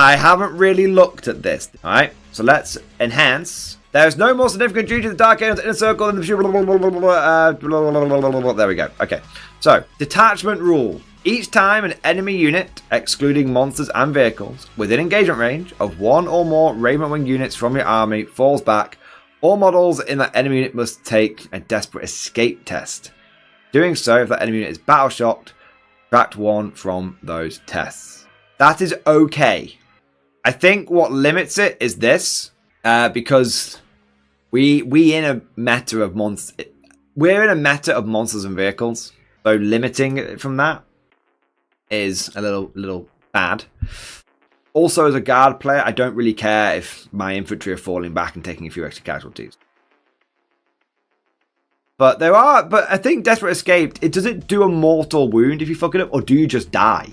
I haven't really looked at this. Alright, so let's enhance. There is no more significant duty to the Dark Aliens Inner Circle than the... There we go. Okay, so detachment rule. Each time an enemy unit, excluding monsters and vehicles, within engagement range of one or more Raven Wing units from your army falls back, all models in that enemy unit must take a desperate escape test. Doing so, if that enemy unit is battle shocked, subtract 1 from those tests. That is okay. I think what limits it is this, because we in a meta of monsters. We're in a meta of monsters and vehicles, so limiting it from that is a little bad. Also, as a guard player, I don't really care if my infantry are falling back and taking a few extra casualties. But I think Desperate Escape, does it do a mortal wound if you fuck it up, or do you just die?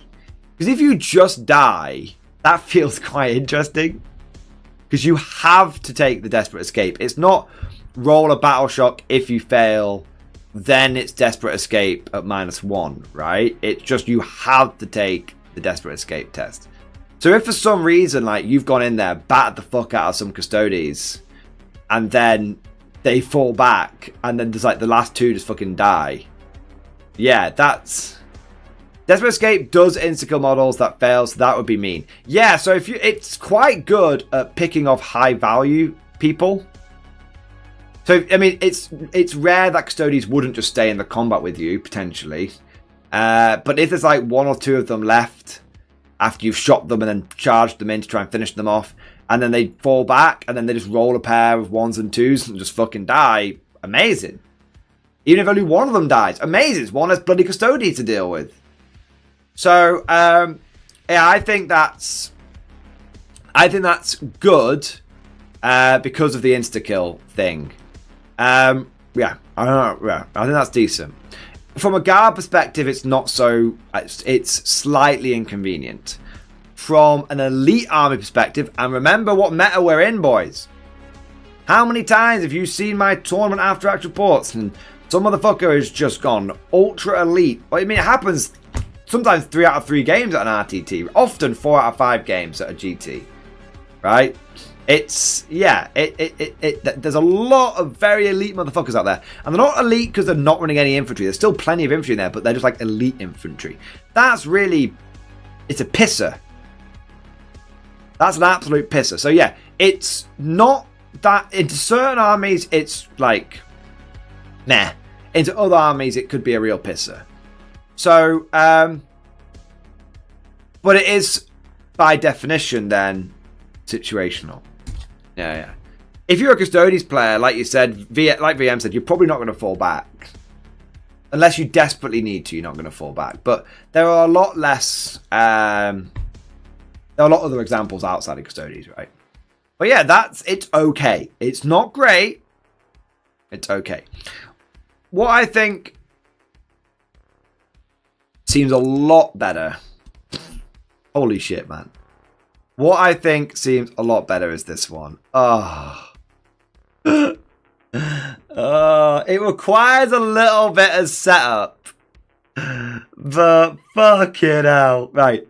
Because if you just die, that feels quite interesting. Because you have to take the Desperate Escape. It's not roll a battle shock if you fail, then it's Desperate Escape at -1, right? It's just you have to take the Desperate Escape test. So if for some reason, like, you've gone in there, battered the fuck out of some Custodes, and then they fall back, and then there's like the last 2 just fucking die. Yeah, that's... Desperate Escape does insta-kill models that fail, so that would be mean. Yeah, so if you... It's quite good at picking off high-value people. So, I mean, it's rare that Custodes wouldn't just stay in the combat with you, potentially. But if there's like 1 or 2 of them left after you've shot them and then charged them in to try and finish them off, and then they fall back, and then they just roll a pair of 1s and 2s and just fucking die, amazing. Even if only one of them dies, amazing. It's one less bloody Custodes to deal with. So, yeah, I think that's good because of the insta-kill thing. Yeah, I don't know. Yeah, I think that's decent. From a guard perspective, it's not so... It's slightly inconvenient. From an elite army perspective, and remember what meta we're in, boys. How many times have you seen my tournament after action reports and some motherfucker has just gone ultra elite? Well, I mean, it happens sometimes 3 out of 3 games at an RTT, often 4 out of 5 games at a GT, right? It's, yeah, there's a lot of very elite motherfuckers out there. And they're not elite because they're not running any infantry. There's still plenty of infantry in there, but they're just like elite infantry. That's really, it's a pisser. That's an absolute pisser. So yeah, it's not that, into certain armies, it's like, meh. Into other armies, it could be a real pisser. So, but it is, by definition, then, situational. Yeah. If you're a Custodes player, like you said, like VM said, you're probably not going to fall back. Unless you desperately need to, you're not going to fall back. But there are a lot less... there are a lot of other examples outside of Custodes, right? But yeah, it's okay. It's not great. It's okay. What I think seems a lot better... Holy shit, man. What I think seems a lot better is this one. Oh. It requires a little bit of setup. But fucking hell. Right.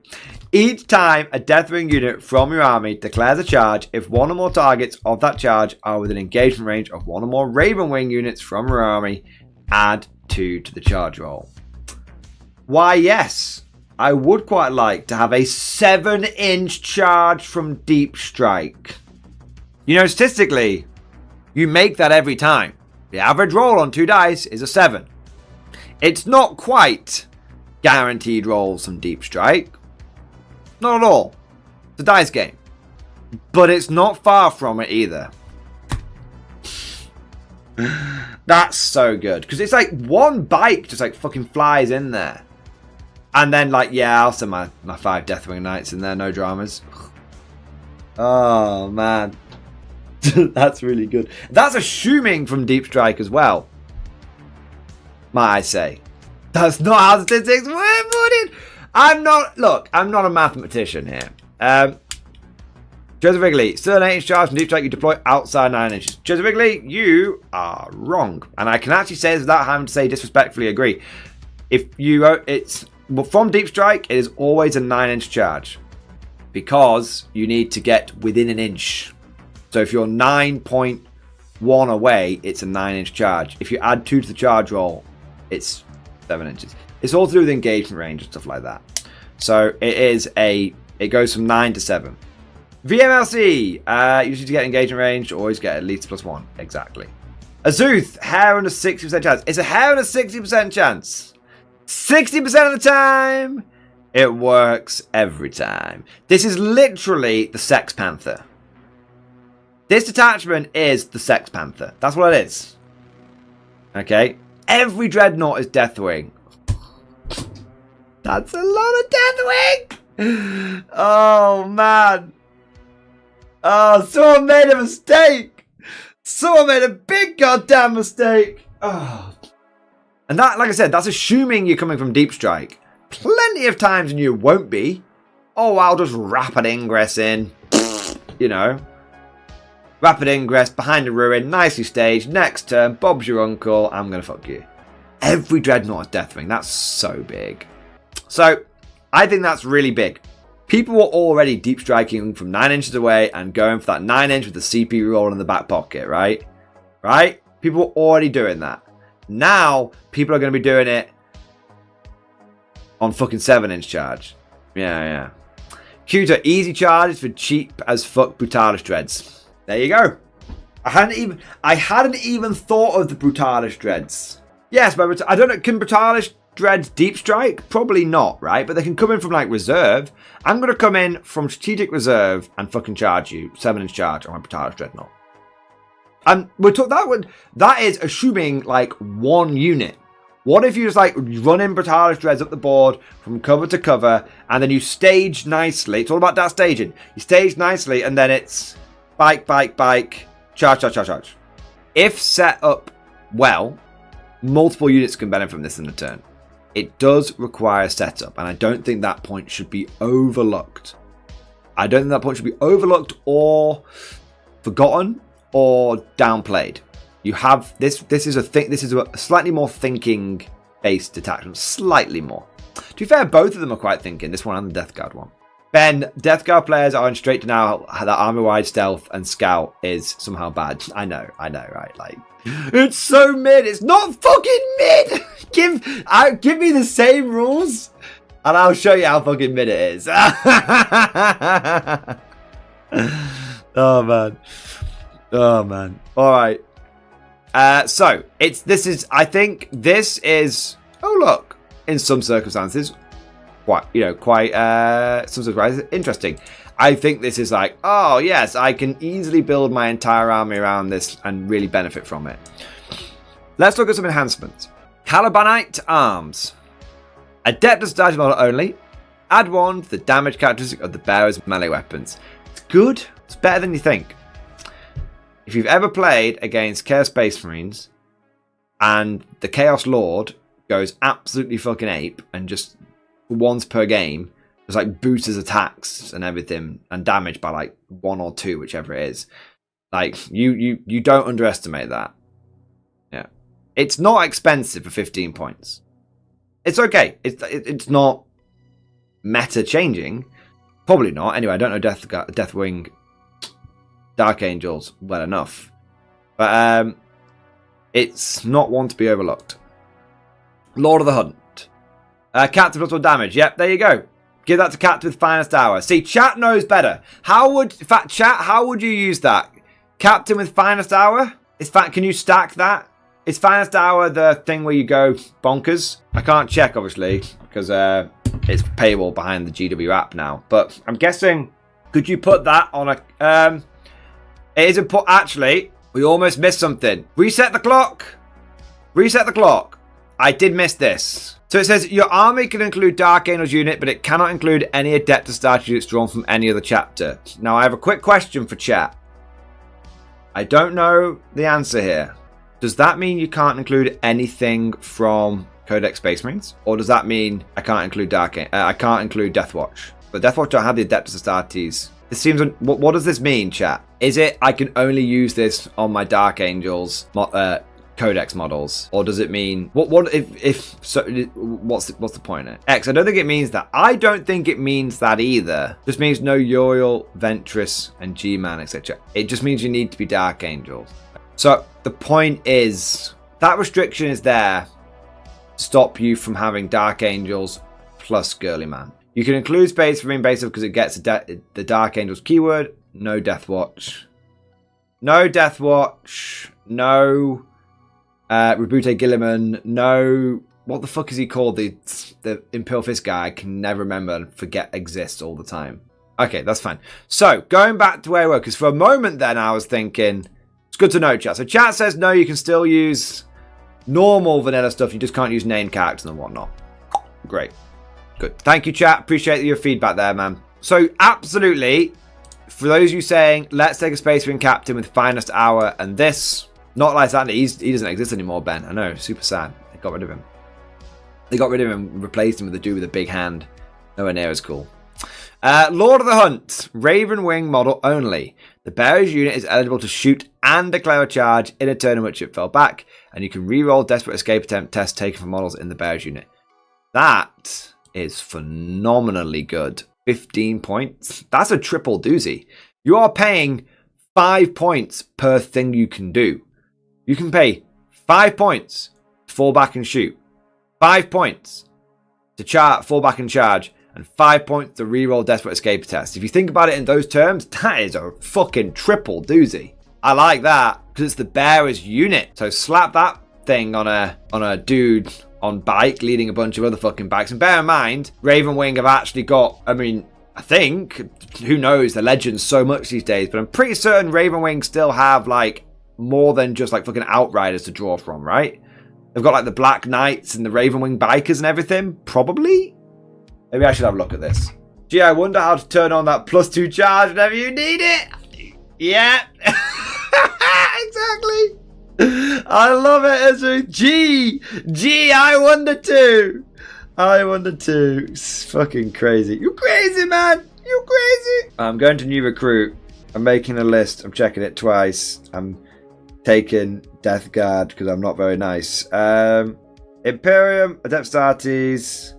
Each time a Deathwing unit from your army declares a charge, if one or more targets of that charge are within engagement range of one or more Raven Wing units from your army, add 2 to the charge roll. Why, yes. I would quite like to have a 7-inch charge from Deep Strike. You know, statistically, you make that every time. The average roll on 2 dice is a 7. It's not quite guaranteed rolls from Deep Strike. Not at all. It's a dice game. But it's not far from it either. That's so good. Because it's like one bike just like fucking flies in there. And then, like, yeah, I'll send my 5 Deathwing Knights in there, no dramas. Oh, man. That's really good. That's assuming from Deep Strike as well, might I say. That's not how statistics work, Mordian. I'm not a mathematician here. Joseph Wrigley, still an 8-inch charge from Deep Strike you deploy outside 9 inches. Joseph Wrigley, you are wrong. And I can actually say this without having to say disrespectfully agree. If you, it's... Well, from Deep Strike, it is always a 9-inch charge. because you need to get within an inch. So if you're 9.1 away, it's a 9-inch charge. If you add 2 to the charge roll, it's 7 inches. It's all through with engagement range and stuff like that. So it goes from 9 to 7. VMLC, usually to get engagement range, always get at least +1. Exactly. Azuth, hair on a 60% chance. It's a hair on a 60% chance. 60% of the time, it works every time. This is literally the Sex Panther. This detachment is the Sex Panther. That's what it is. Okay? Every Dreadnought is Deathwing. That's a lot of Deathwing! Oh, man. Oh, someone made a mistake! Someone made a big goddamn mistake! Oh. And that, like I said, that's assuming you're coming from Deep Strike. Plenty of times when you won't be. Oh, I'll just rapid ingress in. You know. Rapid ingress behind a ruin, nicely staged. Next turn, Bob's your uncle. I'm gonna fuck you. Every Dreadnought is Deathwing. That's so big. So, I think that's really big. People were already deep striking from 9 inches away and going for that 9-inch with the CP roll in the back pocket, right? Right? People were already doing that. Now, people are going to be doing it on fucking 7-inch charge. Yeah. Cuter, easy charges for cheap as fuck Brutalis Dreads. There you go. I hadn't even thought of the Brutalis Dreads. Yes, but I don't know. Can Brutalis Dreads deep strike? Probably not, right? But they can come in from like reserve. I'm going to come in from strategic reserve and fucking charge you. 7-inch charge on my Brutalis Dreadnought. And that is assuming like one unit. What if you just like run in Brutalis Dreads up the board from cover to cover and then you stage nicely? It's all about that staging. You stage nicely and then it's bike, charge. If set up well, multiple units can benefit from this in a turn. It does require setup, and I don't think that point should be overlooked. I don't think that point should be overlooked or forgotten or downplayed. You have this is a slightly more thinking based detachment, slightly more. To be fair, both of them are quite thinking, this one and the Death Guard one. Ben, Death Guard players are on straight to now that army-wide stealth and scout is somehow bad. I know, right? Like, it's so mid. It's not fucking mid. Give me the same rules, and I'll show you how fucking mid it is. Oh man. All right. So I think this is. Oh look, in some circumstances, quite some surprises interesting. I think this is like, oh yes, I can easily build my entire army around this and really benefit from it. Let's look at some enhancements. Calibanite arms. Adeptus starting model only. Add 1 to the damage characteristic of the bearer's melee weapons. It's good. It's better than you think. If you've ever played against Chaos Space Marines and the Chaos Lord goes absolutely fucking ape and just once per game just like boosts his attacks and everything and damage by like 1 or 2, whichever it is, like you don't underestimate that. Yeah, it's not expensive for 15 points. It's okay. It's not meta changing. Probably not. Anyway, I don't know Deathwing Dark Angels well enough, but it's not one to be overlooked. Lord of the Hunt. Captain plus 1 damage. Yep, there you go. Give that to Captain with Finest Hour. See, chat knows better. How would you use that? Captain with Finest Hour? Can you stack that? Is Finest Hour the thing where you go bonkers? I can't check, obviously, because it's paywall behind the GW app now. But I'm guessing, could you put that on a... it is important. Actually, we almost missed something. Reset the clock. I did miss this. So it says, your army can include Dark Angels unit, but it cannot include any Adeptus starter units drawn from any other chapter. Now, I have a quick question for chat. I don't know the answer here. Does that mean you can't include anything from Codex Space Marines? Or does that mean I can't include I can't include Deathwatch? But Deathwatch don't have the Adeptus Astartes. This seems... What does this mean, chat? Is it I can only use this on my Dark Angels Codex models, or does it mean what if so? What's the point? X. I don't think it means that. I don't think it means that either. It just means no Uriel, Ventress, and G-Man, etc. It just means you need to be Dark Angels. So the point is that restriction is there to stop you from having Dark Angels plus Girly Man. You can include Space for invasive because it gets the Dark Angels keyword. No Death Watch. No Death Watch. No Rebute Gilliman. No. What the fuck is he called? The Imperial Fist guy I can never remember and forget exists all the time. Okay, that's fine. So, going back to where we were, because for a moment then I was thinking, it's good to know, chat. So chat says no, you can still use normal vanilla stuff. You just can't use named characters and whatnot. Great. Good. Thank you, chat. Appreciate your feedback there, man. So, absolutely, for those of you saying, let's take a Space Marine captain with Finest Hour and this, not like that. He doesn't exist anymore, Ben. I know. Super sad. They got rid of him. They got rid of him and replaced him with a dude with a big hand. Nowhere near as cool. Lord of the Hunt. Raven Wing model only. The bearer's unit is eligible to shoot and declare a charge in a turn in which it fell back, and you can re-roll Desperate Escape Attempt tests taken from models in the bearer's unit. That is phenomenally good. 15 points. That's a triple doozy. You are paying 5 points per thing you can do. You can pay 5 points to fall back and shoot, 5 points to fall back and charge, and 5 points to reroll Desperate Escape test. If you think about it in those terms, that is a fucking triple doozy. I like that because it's the bearer's unit. So slap that thing on a dude on bike leading a bunch of other fucking bikes. And bear in mind, Raven Wing have actually got, I mean, I think, who knows, the legends so much these days, but I'm pretty certain Raven Wing still have like more than just like fucking Outriders to draw from, right? They've got like the Black Knights and the Raven Wing bikers and everything, probably? Maybe I should have a look at this. Gee, I wonder how to turn on that +2 charge whenever you need it. Yeah. Exactly. I love it, Ezra. Gee, I wonder too. It's fucking crazy. You crazy, man. You crazy. I'm going to new recruit. I'm making a list. I'm checking it twice. I'm taking Death Guard because I'm not very nice. Imperium, Adept Astartes,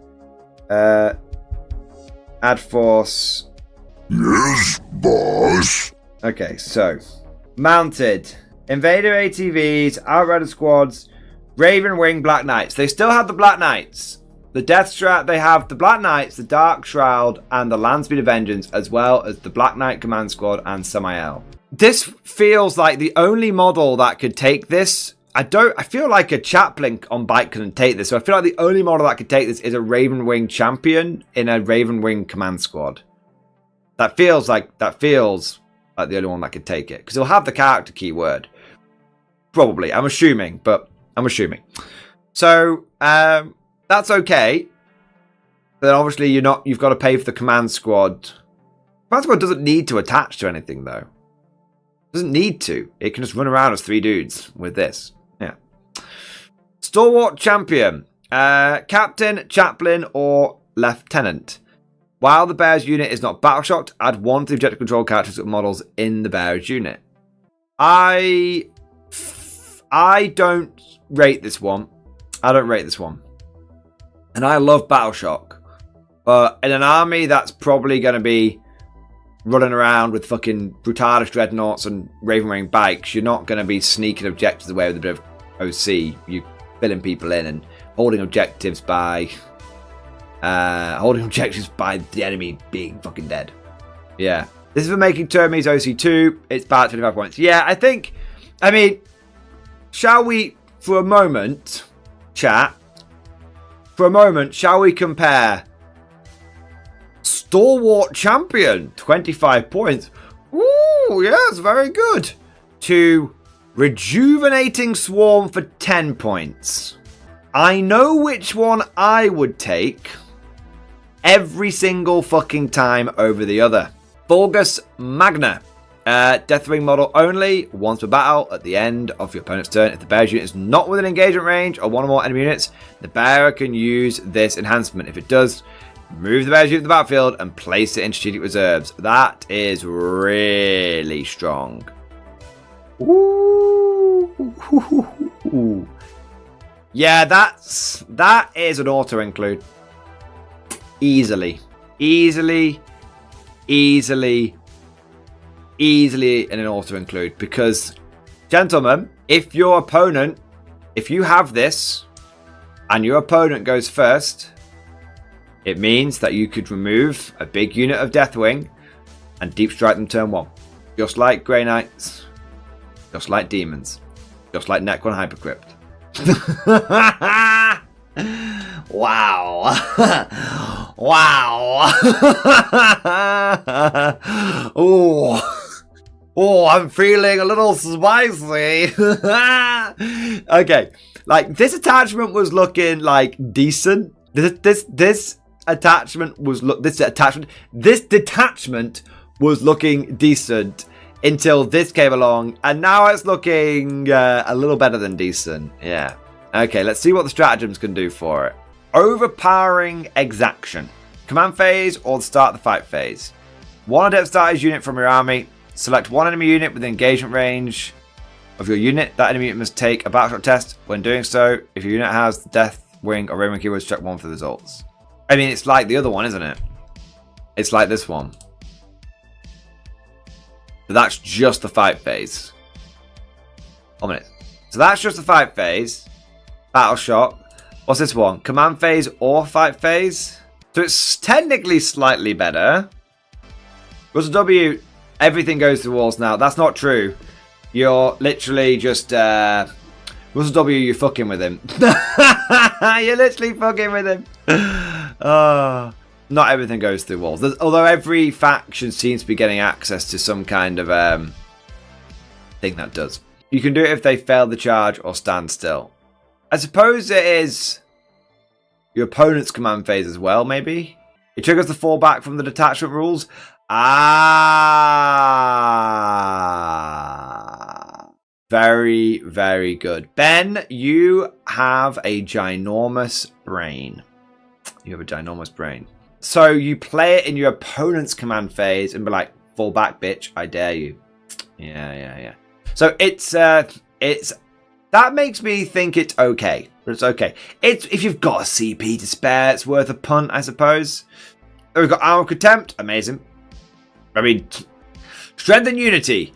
Add Force. Yes, boss. Okay, so mounted. Invader ATVs, Outrider Squads, Raven Wing, Black Knights. They still have the Black Knights. The Death Strat, they have the Black Knights, the Dark Shroud, and the Landspeed of Vengeance, as well as the Black Knight Command Squad and Samael. This feels like the only model that could take this. I feel like a Chaplain on bike couldn't take this, so I feel like the only model that could take this is a Raven Wing champion in a Raven Wing Command Squad. That feels like the only one that could take it, because it'll have the character keyword. Probably. I'm assuming. So, that's okay. But then obviously you've got to pay for the Command Squad. Command Squad doesn't need to attach to anything, though. It doesn't need to. It can just run around as 3 dudes with this. Yeah. Stalwart Champion. Captain, Chaplain, or Lieutenant. While the Bear's unit is not battle shocked, add 1 to the objective control characteristic models in the Bear's unit. I don't rate this one. And I love Battle Shock. But in an army that's probably going to be running around with fucking Brutalis Dreadnoughts and Raven Wing bikes, you're not going to be sneaking objectives away with a bit of OC. You're filling people in and holding objectives by the enemy being fucking dead. Yeah. This is for making Termes OC2. It's bad at 25 points. Yeah, shall we, for a moment, chat, shall we compare Stalwart Champion, 25 points. Ooh, yes, very good. To Rejuvenating Swarm for 10 points. I know which one I would take every single fucking time over the other. Fulgus Magna. Deathwing model only, once per battle at the end of your opponent's turn. If the bearer's unit is not within engagement range or one or more enemy units, the bearer can use this enhancement. If it does, move the bearer's unit to the battlefield and place it in strategic reserves. That is really strong. Ooh. Yeah, that is an auto include. Easily in an auto include, because, gentlemen, if you have this and your opponent goes first, it means that you could remove a big unit of Deathwing and deep strike them turn 1. Just like Grey Knights, just like Demons, just like Necron Hypercrypt. Wow. Wow. Oh, I'm feeling a little spicy. Okay, like this attachment was looking like decent. This detachment was looking decent until this came along, and now it's looking a little better than decent. Yeah. Okay, let's see what the stratagems can do for it. Overpowering Exaction. Command phase or the start of the fight phase. One adept starters unit from your army. Select one enemy unit within engagement range of your unit. That enemy unit must take a battle shock test. When doing so, if your unit has the Deathwing or Raven keywords, check 1 for the results. I mean, it's like the other one, isn't it? It's like this one. So that's just the fight phase. 1 minute. So that's just the fight phase. Battle shock. What's this one? Command phase or fight phase? So it's technically slightly better. Russell W, everything goes through walls now. That's not true. You're literally just... Russell W, you're fucking with him. You're literally fucking with him. Not everything goes through walls. Although every faction seems to be getting access to some kind of thing that does. You can do it if they fail the charge or stand still. I suppose it is your opponent's command phase as well, maybe? It triggers the fallback from the detachment rules. Very, very good. Ben, you have a ginormous brain. You have a ginormous brain. So you play it in your opponent's command phase and be like, fall back, bitch, I dare you. Yeah. So it's that makes me think it's okay. But it's okay. It's if you've got a CP to spare, it's worth a punt, I suppose. We've got Armor Contempt, amazing. I mean, Strength and Unity.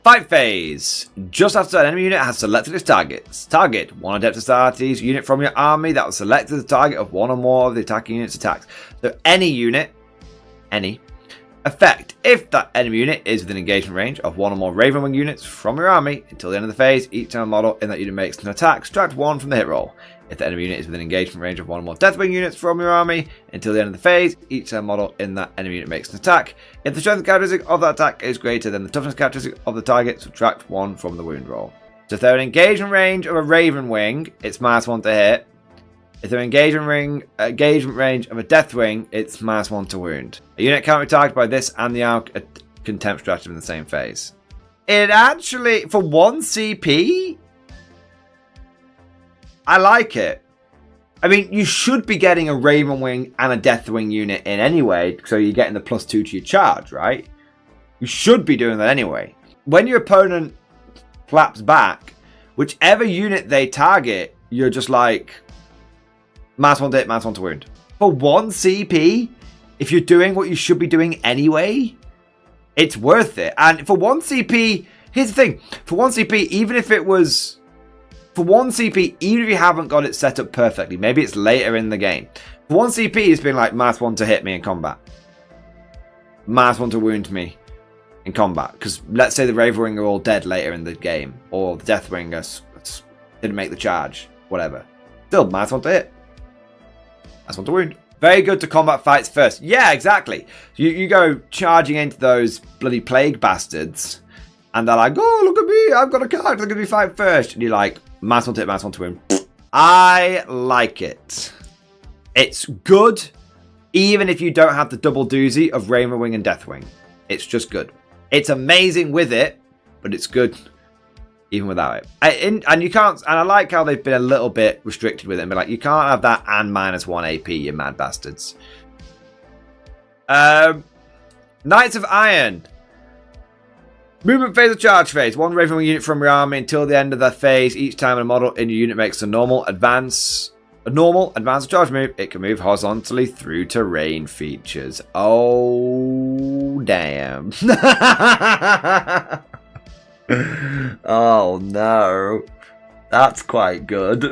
Fight phase. Just after an enemy unit has selected its targets. Target. One Adept Astartes unit from your army that was selected the target of one or more of the attacking unit's attacks. So any unit, effect. If that enemy unit is within engagement range of one or more Ravenwing units from your army until the end of the phase, each time model in that unit makes an attack, subtract 1 from the hit roll. If the enemy unit is within engagement range of one or more Deathwing units from your army until the end of the phase, each time model in that enemy unit makes an attack. If the strength characteristic of that attack is greater than the toughness characteristic of the target, subtract 1 from the wound roll. So if they're in engagement range of a Ravenwing, it's -1 to hit. If they're in engagement range of a Deathwing, it's -1 to wound. A unit can't be targeted by this and the Armor Contempt stratagem in the same phase. It actually, for 1 CP, I like it. I mean, you should be getting a Ravenwing and a Deathwing unit in anyway, so you're getting the +2 to your charge, right? You should be doing that anyway. When your opponent flaps back, whichever unit they target, you're just like, -1 to hit, -1 to wound. For 1 CP, if you're doing what you should be doing anyway, it's worth it. And for 1 CP, here's the thing. For 1 CP, even if it was... For 1 CP, even if you haven't got it set up perfectly, maybe it's later in the game. For 1 CP, it's been like -1 to hit me in combat. -1 to wound me in combat. Because let's say the Ravenwing are all dead later in the game. Or the Deathwing didn't make the charge. Whatever. Still, -1 to hit. -1 to wound. Very good to combat fights first. Yeah, exactly. You go charging into those bloody plague bastards. And they're like, oh, look at me. I've got a character that's going to be fight first. And you're like, -1 to hit, -1 to win. I like it. It's good, even if you don't have the double doozy of Ravenwing and Deathwing. It's just good. It's amazing with it, but it's good even without it. And you can't. And I like how they've been a little bit restricted with it. And be like, you can't have that and -1 AP, you mad bastards. Knights of Iron. Movement phase or charge phase. One Ravenwing unit from your army until the end of that phase. Each time a model in your unit makes a normal, advance, or charge move, it can move horizontally through terrain features. Oh, damn. Oh, no. That's quite good.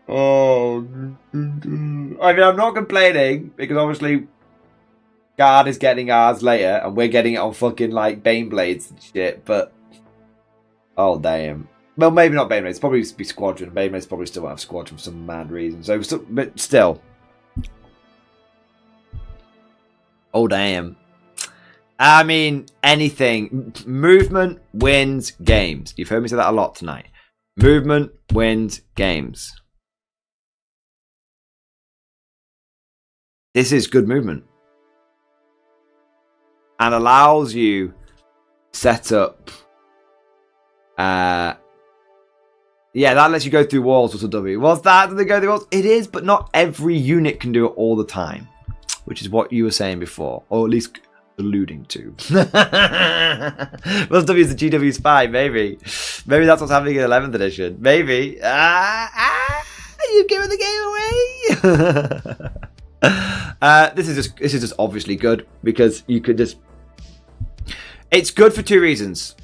Oh. I mean, I'm not complaining, because obviously Guard is getting ours later, and we're getting it on fucking, like, Baneblades and shit, but... Oh, damn. Well, maybe not Baneblades, it's probably be Squadron. Baneblades probably still won't have Squadron for some mad reason, but still. Oh, damn. I mean, anything. Movement wins games. You've heard me say that a lot tonight. Movement wins games. This is good movement. And allows you set up. Yeah, that lets you go through walls with a W. What's that? Do they go through walls? It is, but not every unit can do it all the time. Which is what you were saying before. Or at least alluding to. Well, W is the GW spy, maybe. Maybe that's what's happening in 11th edition. Maybe. You've given the game away. This is just obviously good because you could just. It's good for two reasons.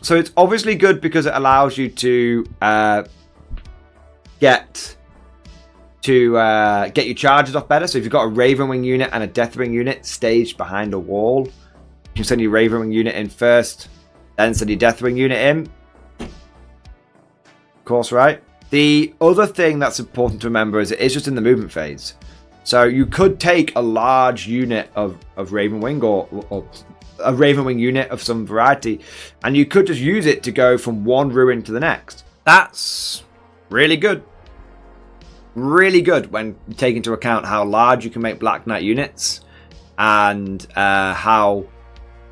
So it's obviously good because it allows you to get your charges off better. So if you've got a Ravenwing unit and a Deathwing unit staged behind a wall, you can send your Ravenwing unit in first, then send your Deathwing unit in. Of course, right? The other thing that's important to remember is it is just in the movement phase. So you could take a large unit of Ravenwing or a Ravenwing unit of some variety, and you could just use it to go from one ruin to the next. That's really good. Really good when you take into account how large you can make Black Knight units and how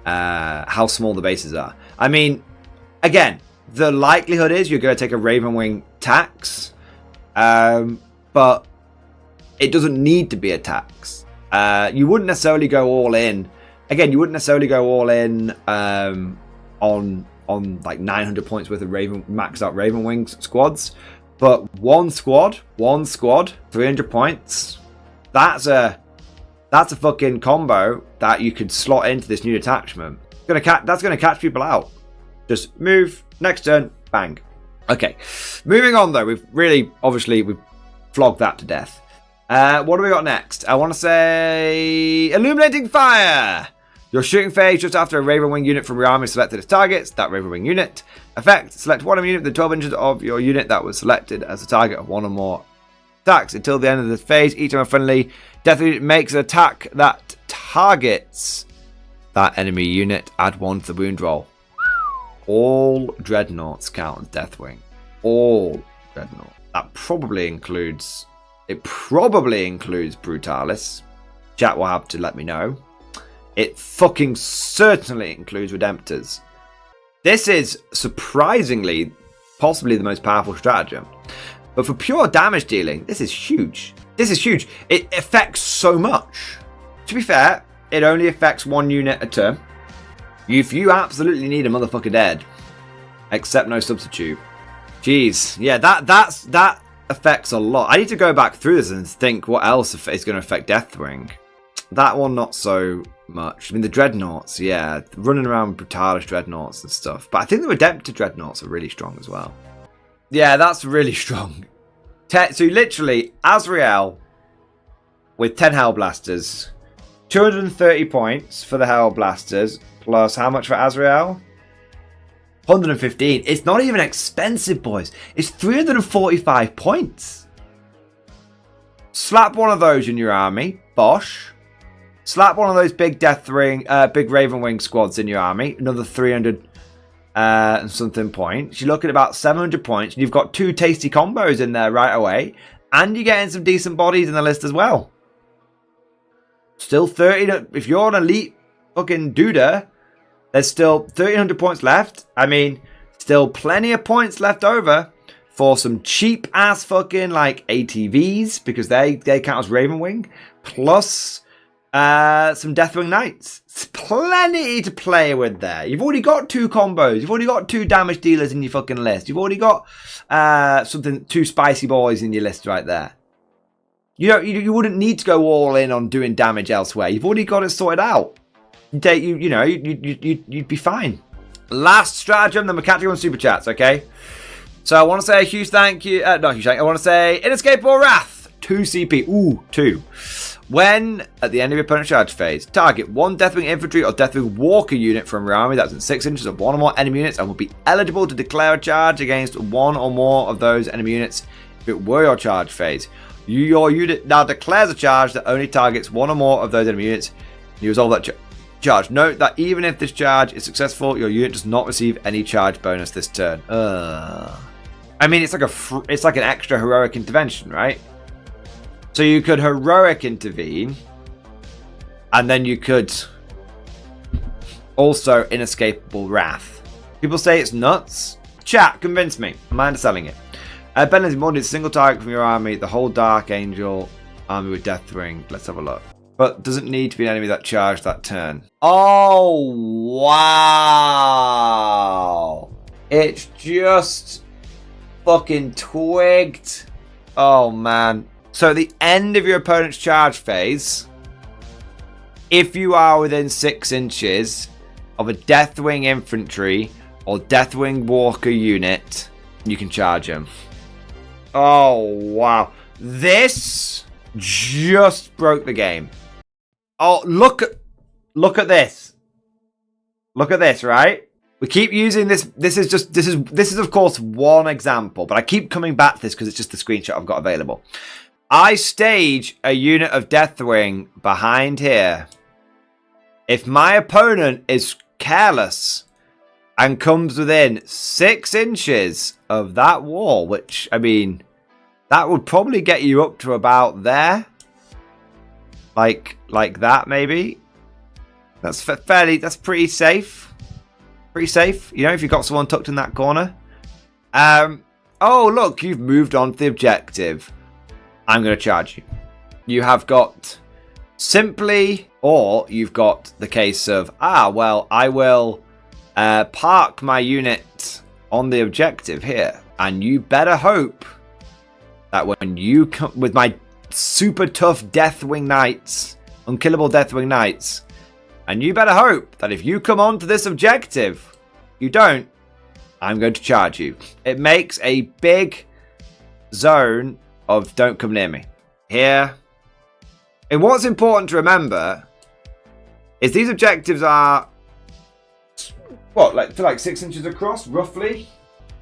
small the bases are. I mean, again, the likelihood is you're going to take a Ravenwing tax, but it doesn't need to be a tax. You wouldn't necessarily go all in. Again, you wouldn't necessarily go all in on like 900 points worth of maxed out Ravenwing squads. But one squad, 300 points. That's a fucking combo that you could slot into this new detachment. That's gonna catch people out. Just move, next turn, bang. Okay, moving on though. We've flogged that to death. What do we got next? I want to say Illuminating Fire. Your shooting phase just after a Ravenwing unit from your army selected as targets. That Ravenwing unit. Effect: select one unit within 12 inches of your unit that was selected as a target of one or more attacks. Until the end of the phase, each time a friendly death unit makes an attack that targets that enemy unit, add 1 to the wound roll. All dreadnoughts count as Deathwing. All dreadnoughts. That probably includes. It probably includes Brutalis. Chat will have to let me know. It fucking certainly includes Redemptors. This is surprisingly, possibly the most powerful stratagem. But for pure damage dealing, this is huge. This is huge. It affects so much. To be fair, it only affects one unit a turn. If you absolutely need a motherfucker dead, accept no substitute. Jeez, yeah, that affects a lot. I need to go back through this and think what else is going to affect Deathwing. That one, not so much. I mean, the Dreadnoughts, yeah. Running around with Brutalis Dreadnoughts and stuff. But I think the Redemptor Dreadnoughts are really strong as well. Yeah, that's really strong. So literally, Azrael with 10 Hellblasters. 230 points for the Hellblasters. Plus, how much for Azrael? 115. It's not even expensive, boys. It's 345 points. Slap one of those in your army. Bosh. Slap one of those big big Ravenwing squads in your army. Another 300 and something points. You're looking at about 700 points. And you've got 2 tasty combos in there right away. And you're getting some decent bodies in the list as well. Still 30. If you're an elite fucking duder, there's still 1,300 points left. I mean, still plenty of points left over for some cheap ass fucking like ATVs because they count as Ravenwing. Plus Some Deathwing Knights. It's plenty to play with there. You've already got 2 combos. You've already got 2 damage dealers in your fucking list. You've already got 2 spicy boys in your list right there. You know, you wouldn't need to go all in on doing damage elsewhere. You've already got it sorted out. You'd be fine. Last stratagem, then we'll catch you on Super Chats, okay? So I want to say a huge thank you. Not huge thank you. I want to say Inescapable Wrath. 2 CP. Ooh, 2. When, at the end of your opponent's charge phase, target 1 Deathwing Infantry or Deathwing Walker unit from your army that's in 6 inches of 1 or more enemy units and will be eligible to declare a charge against 1 or more of those enemy units if it were your charge phase. Your unit now declares a charge that only targets 1 or more of those enemy units. You resolve that charge. Note that even if this charge is successful, your unit does not receive any charge bonus this turn. I mean, it's like an extra heroic intervention, right? So you could heroic intervene, and then you could also Inescapable Wrath. People say it's nuts. Chat, convince me. Am I underselling it? Ben's Mordian is a single target from your army, the whole Dark Angel army with Deathwing. Let's have a look. But doesn't need to be an enemy that charged that turn. Oh, wow. It's just fucking twigged. Oh, man. So at the end of your opponent's charge phase, if you are within 6 inches of a Deathwing Infantry or Deathwing Walker unit, you can charge him. Oh, wow. This just broke the game. Oh, look at this. Look at this, right? We keep using this. This is of course one example, but I keep coming back to this because it's just the screenshot I've got available. I stage a unit of Deathwing behind here. If my opponent is careless and comes within 6 inches of that wall, which, I mean, that would probably get you up to about there. Like that, maybe. That's that's pretty safe. Pretty safe, you know, if you've got someone tucked in that corner. Oh, look, you've moved on to the objective. I'm going to charge you. You have got simply, or you've got the case of, well, I will park my unit on the objective here. And you better hope that when you come with my super tough Deathwing Knights, unkillable Deathwing Knights, and you better hope that if you come onto this objective, you don't, I'm going to charge you. It makes a big zone of don't come near me. Here. And what's important to remember is these objectives are, what, like 6 inches across, roughly?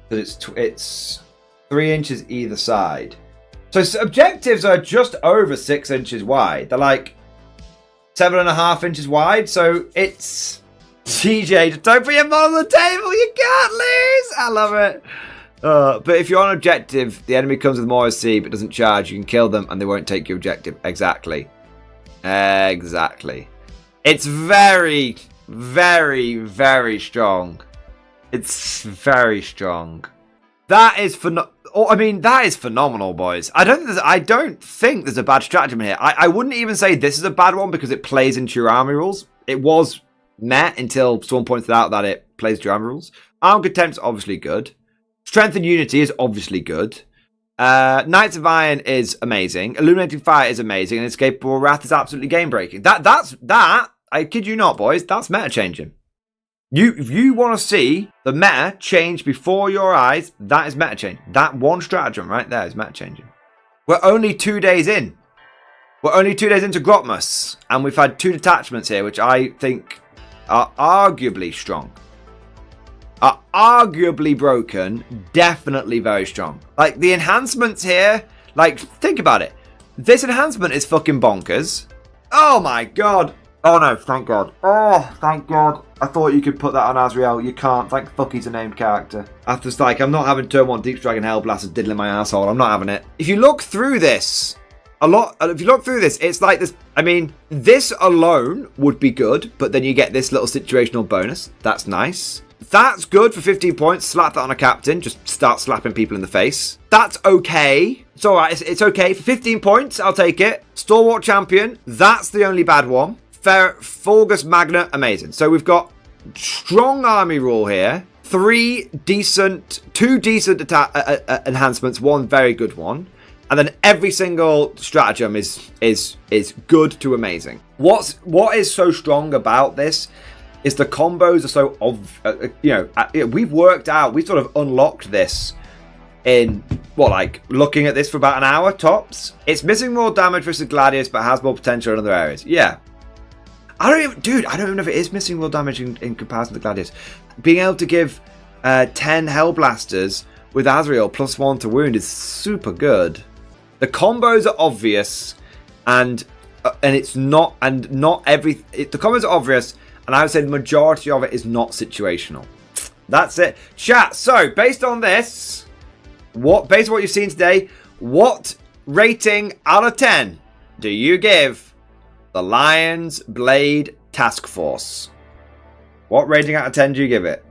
Because it's 3 inches either side. So objectives are just over 6 inches wide. They're like 7.5 inches wide. So it's TJ, just don't put your mod on the table. You can't lose. I love it. But if you're on objective, the enemy comes with more SC but doesn't charge, you can kill them and they won't take your objective. Exactly. Exactly. It's very, very, very strong. It's very strong. That is that is phenomenal, boys. I don't think there's a bad stratagem in here. I wouldn't even say this is a bad one because it plays into your army rules. It was met until someone pointed out that it plays to your army rules. Armed Contempt's obviously good. Strength and Unity is obviously good. Knights of Iron is amazing. Illuminating Fire is amazing. And Inescapable Wrath is absolutely game-breaking. That, I kid you not, boys, that's meta-changing. If you want to see the meta change before your eyes, that is meta-changing. That one stratagem right there is meta-changing. We're only 2 days in. We're only 2 days into Grotmus. And we've had 2 detachments here, which I think are arguably strong. Are arguably broken, definitely very strong. Like, the enhancements here, like, think about it. This enhancement is fucking bonkers. Oh my god. Oh no, thank god. Oh, thank god. I thought you could put that on Azrael. You can't. Thank fuck he's a named character. After it's like, I'm not having turn 1 Deep Dragon Hellblasters diddling my asshole. I'm not having it. If you look through this, it's like this. I mean, this alone would be good, but then you get this little situational bonus. That's nice. That's good for 15 points. Slap that on a captain. Just start slapping people in the face. That's okay. It's all right. It's okay. For 15 points, I'll take it. Stalwart Champion. That's the only bad one. Fulgus Magna. Amazing. So we've got strong army rule here. Two decent enhancements. One very good one. And then every single stratagem is good to amazing. What is so strong about this is the combos are so we've worked out, we've sort of unlocked this in looking at this for about an hour tops. It's missing more damage versus Gladius, but has more potential in other areas. Yeah, I don't even know if it is missing more damage in comparison to Gladius. Being able to give 10 Hellblasters with Azrael +1 to wound is super good. The combos are obvious, and it's not, and not every. The combos are obvious, and I would say the majority of it is not situational. That's it, chat. So based on this, based on what you've seen today, what rating out of 10 do you give the Lion's Blade Task Force? What rating out of 10 do you give it?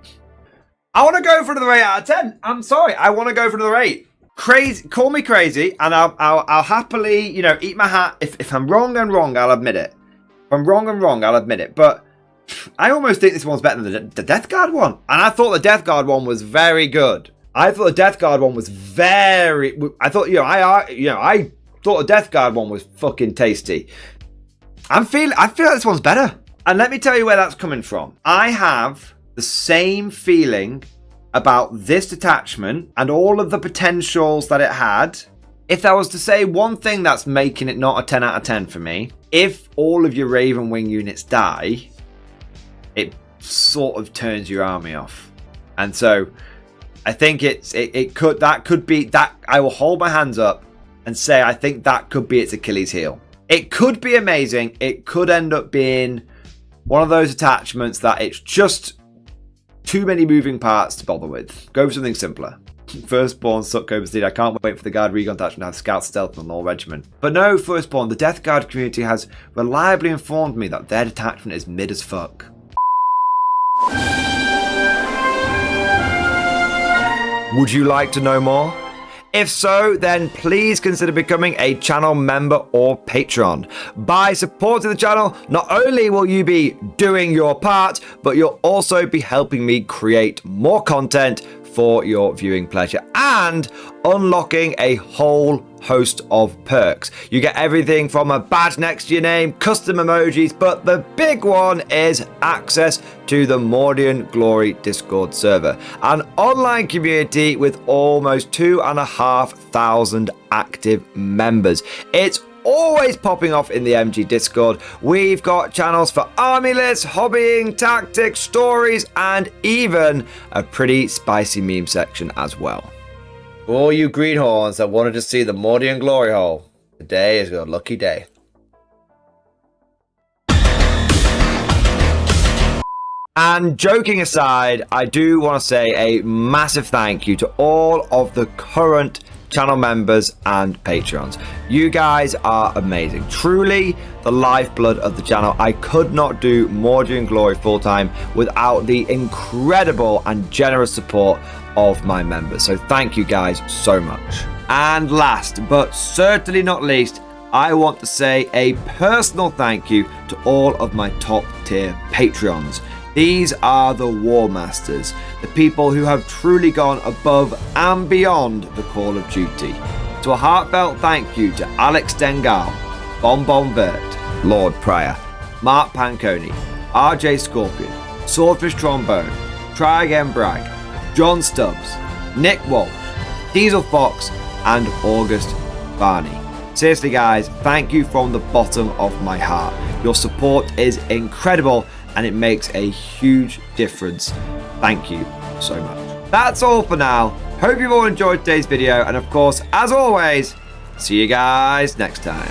I want to go for another 8 out of 10. I'm sorry, I want to go for another 8. Crazy, call me crazy, and I'll happily, eat my hat. If I'm wrong, I'm wrong. I'll admit it. If I'm wrong, I'm wrong. I'll admit it. But I almost think this one's better than the Death Guard one, and I thought the Death Guard one was very good. I thought the Death Guard one was very. I thought I thought the Death Guard one was fucking tasty. I feel like this one's better, and let me tell you where that's coming from. I have the same feeling about this detachment and all of the potentials that it had. If I was to say one thing that's making it not a 10 out of 10 for me, if all of your Raven Wing units die, it sort of turns your army off. And so I think that could be I will hold my hands up and say I think that could be its Achilles heel. It could be amazing. It could end up being one of those attachments that it's just too many moving parts to bother with. Go for something simpler. Firstborn suck Cobra Steed. I can't wait for the Guard Recon detachment to have Scout Stealth on all regiment. But no, Firstborn, the Death Guard community has reliably informed me that their detachment is mid as fuck. Would you like to know more? If so, then please consider becoming a channel member or patron. By supporting the channel, not only will you be doing your part, but you'll also be helping me create more content for your viewing pleasure and unlocking a whole host of perks. You get everything from a badge next to your name, custom emojis, but the big one is access to the Mordian Glory Discord server, an online community with almost 2,500 active members. It's always popping off in the MG Discord. We've got channels for army lists, hobbying, tactics, stories, and even a pretty spicy meme section as well. For all you greenhorns that wanted to see the Mordian glory hole, today is your lucky day. And joking aside, I do want to say a massive thank you to all of the current channel members and patrons. You guys are amazing, truly the lifeblood of the channel. I could not do Mordian Glory full time without the incredible and generous support of my members, so thank you guys so much. And last but certainly not least, I want to say a personal thank you to all of my top tier Patreons. These are the War Masters, the people who have truly gone above and beyond the call of duty. So a heartfelt thank you to Alex Dengal, Bonbon Vert, Lord Pryor, Mark Panconi, RJ Scorpion, Swordfish Trombone, Try Again Bragg, John Stubbs, Nick Walsh, Diesel Fox, and August Barney. Seriously guys, thank you from the bottom of my heart. Your support is incredible and it makes a huge difference. Thank you so much. That's all for now. Hope you've all enjoyed today's video, and of course, as always, see you guys next time.